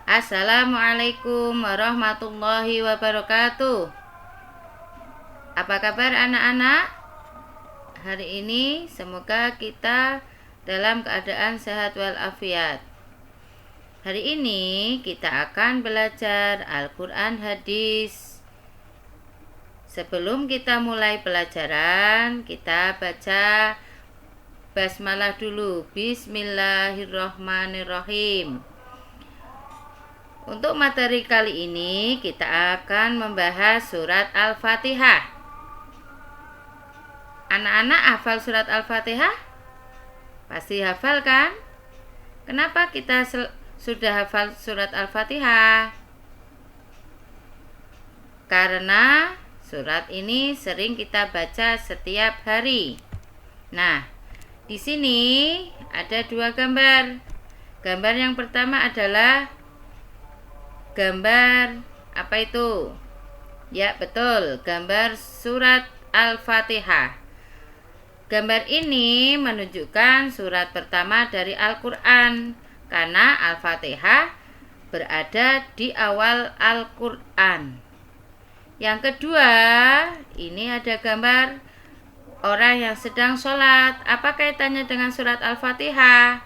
Assalamualaikum warahmatullahi wabarakatuh. Apa kabar anak-anak? Hari ini semoga kita dalam keadaan sehat walafiat. Hari ini kita akan belajar Al-Quran hadis. Sebelum kita mulai pelajaran, kita baca basmalah dulu. Bismillahirrahmanirrahim. Untuk materi kali ini kita akan membahas surat Al-Fatihah. Anak-anak hafal surat Al-Fatihah? Pasti hafal kan? Kenapa kita sudah hafal surat Al-Fatihah? Karena surat ini sering kita baca setiap hari. Nah, di sini ada dua gambar. Gambar yang pertama adalah gambar apa itu? Ya, betul, gambar surat Al-Fatihah. Gambar ini menunjukkan surat pertama dari Al-Quran, karena Al-Fatihah berada di awal Al-Quran. Yang kedua, ini ada gambar orang yang sedang sholat. Apa kaitannya dengan surat Al-Fatihah?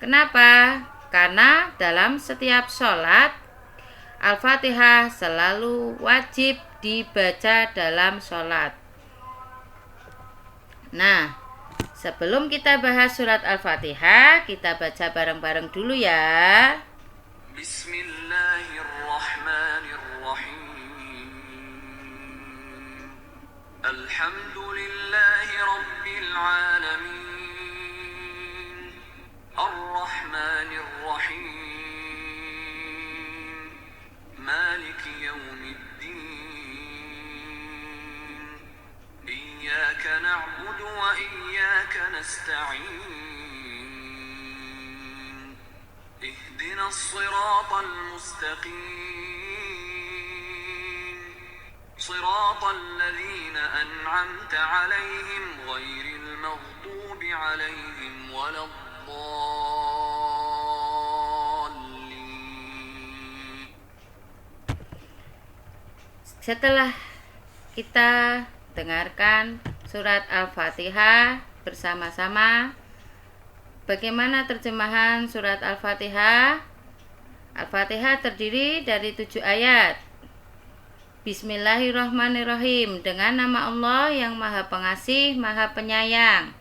Kenapa? Karena dalam setiap sholat, Al-Fatihah selalu wajib dibaca dalam sholat. Nah, sebelum kita bahas surat Al-Fatihah, kita baca bareng-bareng dulu ya. Bismillahirrahmanirrahim. Alhamdulillahi Rabbil Alamin. Ar-Rahmanir-Rahim. Maliki Yawmiddin. Iyyaka na'budu wa iyyaka nasta'in. Ihdinas siratal mustaqim. Siratal ladzina an'amta 'alaihim ghairil maghdubi 'alaihim waladdallin. Setelah kita dengarkan surat Al-Fatihah bersama-sama, bagaimana terjemahan surat Al-Fatihah? Al-Fatihah terdiri dari 7 ayat. Bismillahirrahmanirrahim. Dengan nama Allah yang Maha Pengasih, Maha Penyayang.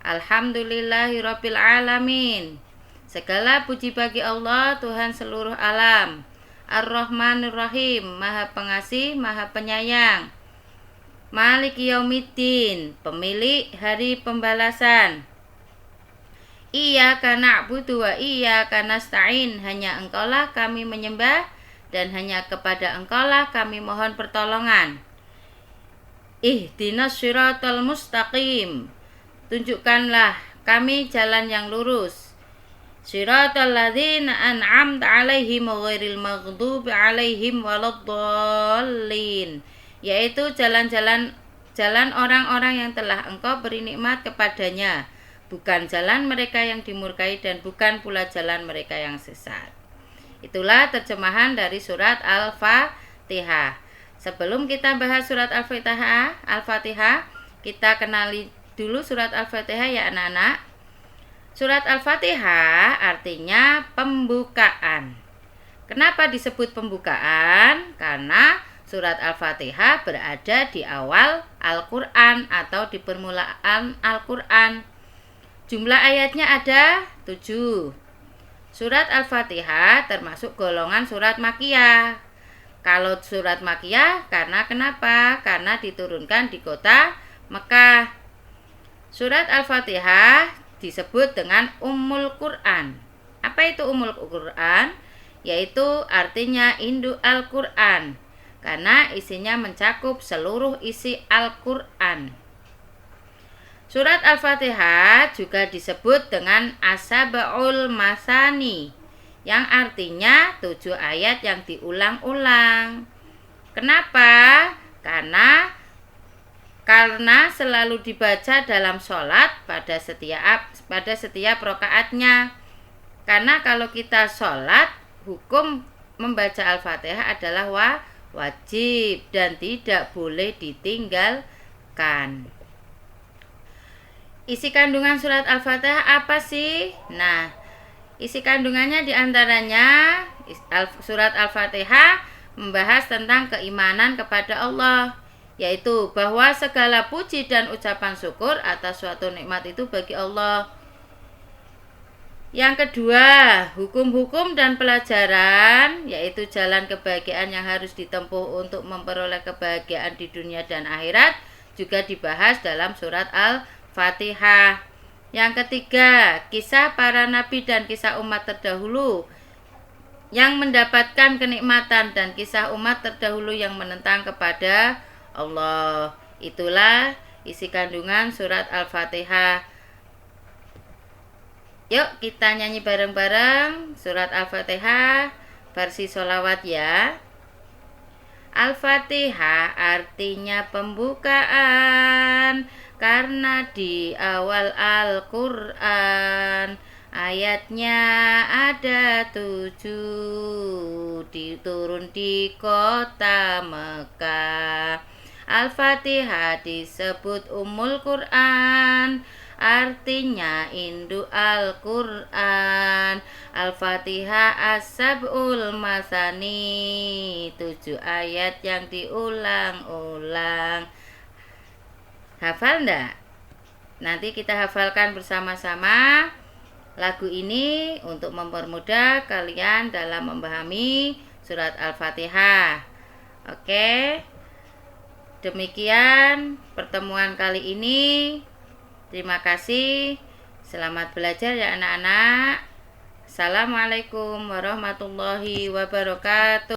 Alhamdulillahirabbil alamin. Segala puji bagi Allah, Tuhan seluruh alam. Ar-Rahmanir-Rahim, Maha Pengasih, Maha Penyayang. Maliki Yaumiddin, pemilik hari pembalasan. Iyyaka na'budu wa iyyaka nasta'in. Hanya Engkaulah kami menyembah dan hanya kepada Engkaulah kami mohon pertolongan. Ihdinas siratal mustaqim. Tunjukkanlah kami jalan yang lurus. Siratal ladzina an'amta 'alaihim ghairil maghdubi 'alaihim waladdallin. Yaitu jalan orang-orang yang telah Engkau beri nikmat kepadanya, bukan jalan mereka yang dimurkai dan bukan pula jalan mereka yang sesat. Itulah terjemahan dari surat Al-Fatihah. Sebelum kita bahas surat Al-Fatihah, kita kenali dulu surat Al-Fatihah ya anak-anak. Surat Al-Fatihah artinya pembukaan. Kenapa disebut pembukaan? Karena surat Al-Fatihah berada di awal Al-Quran atau di permulaan Al-Quran. Jumlah ayatnya ada 7. Surat Al-Fatihah termasuk golongan surat Makkiyah. Kalau surat Makkiyah, karena kenapa? Karena diturunkan di kota Mekah. Surat Al-Fatihah disebut dengan Ummul Quran. Apa itu Ummul Quran? Yaitu artinya induk Al-Quran, karena isinya mencakup seluruh isi Al-Quran. Surat Al-Fatihah juga disebut dengan As-Sab'ul Masani, yang artinya 7 ayat yang diulang-ulang. Kenapa? Karena selalu dibaca dalam sholat pada setiap rakaatnya. Karena kalau kita sholat, hukum membaca Al-Fatihah adalah wajib dan tidak boleh ditinggalkan. Isi kandungan surat Al-Fatihah apa sih? Nah, isi kandungannya diantaranya surat Al-Fatihah membahas tentang keimanan kepada Allah, yaitu bahwa segala puji dan ucapan syukur atas suatu nikmat itu bagi Allah. Yang kedua, hukum-hukum dan pelajaran, yaitu jalan kebahagiaan yang harus ditempuh untuk memperoleh kebahagiaan di dunia dan akhirat, juga dibahas dalam surat Al-Fatihah. Yang ketiga, kisah para nabi dan kisah umat terdahulu yang mendapatkan kenikmatan dan kisah umat terdahulu yang menentang kepada Allah. Itulah isi kandungan surat Al-Fatihah. Yuk kita nyanyi bareng-bareng surat Al-Fatihah versi sholawat ya. Al-Fatihah artinya pembukaan, karena di awal Al-Quran ayatnya ada 7, diturun di kota Mekah. Al-Fatihah disebut Ummul Quran, artinya induk Al-Quran. Al-Fatihah as-sab'ul masani, 7 ayat yang diulang-ulang. Hafal enggak? Nanti kita hafalkan bersama-sama lagu ini untuk mempermudah kalian dalam memahami surat Al-Fatihah. Oke, demikian pertemuan kali ini. Terima kasih. Selamat belajar ya anak-anak. Assalamualaikum warahmatullahi wabarakatuh.